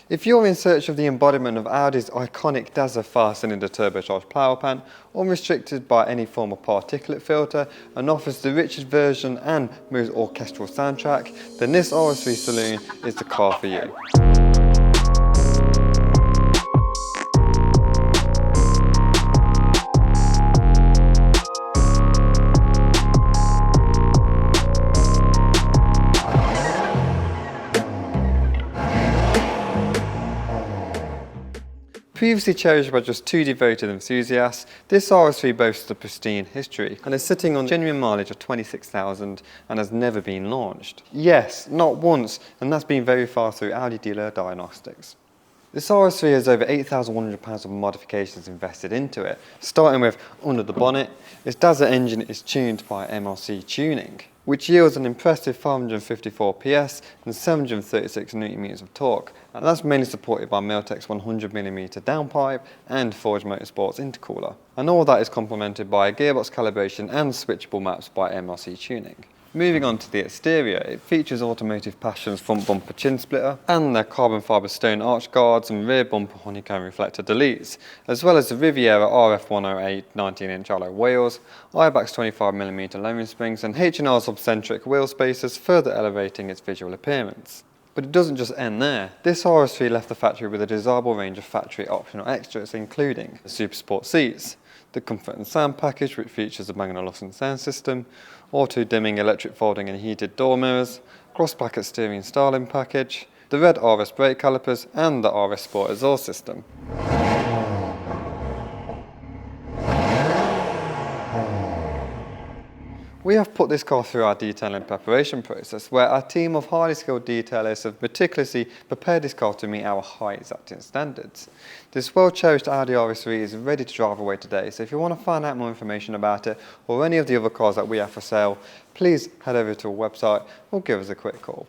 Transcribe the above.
If you're in search of the embodiment of Audi's iconic DAZA fast-cylinder turbocharged power plant, unrestricted by any form of particulate filter, and offers the richest version and most orchestral soundtrack, then this RS3 Saloon is the car for you. Previously cherished by just two devoted enthusiasts, this RS3 boasts a pristine history and is sitting on genuine mileage of 26,000 and has never been launched. Yes, not once, and that's been verified through Audi dealer diagnostics. This RS3 has over £8,100 of modifications invested into it, starting with under the bonnet. Its DAZA engine is tuned by MRC Tuning, which yields an impressive 554 PS and 736 Nm of torque, and that's mainly supported by Miltech's 100mm downpipe and Forge Motorsports intercooler. And all that is complemented by gearbox calibration and switchable maps by MRC Tuning. Moving on to the exterior, it features Automotive Passion's front bumper chin splitter and their carbon fibre stone arch guards and rear bumper honeycomb reflector deletes, as well as the Riviera RF108 19-inch alloy wheels, Eibach's 25mm lowering springs and H&R's obcentric wheel spacers, further elevating its visual appearance. But it doesn't just end there. This RS3 left the factory with a desirable range of factory optional extras, including the supersport seats, the comfort and sound package, which features a Bang & Olufsen sound system, auto-dimming electric folding and heated door mirrors, cross-bracket steering styling package, the red RS brake calipers and the RS Sport exhaust system. We have put this car through our detailing preparation process, where our team of highly skilled detailers have meticulously prepared this car to meet our high exacting standards. This well-cherished Audi RS3 is ready to drive away today, so if you want to find out more information about it or any of the other cars that we have for sale, please head over to our website or give us a quick call.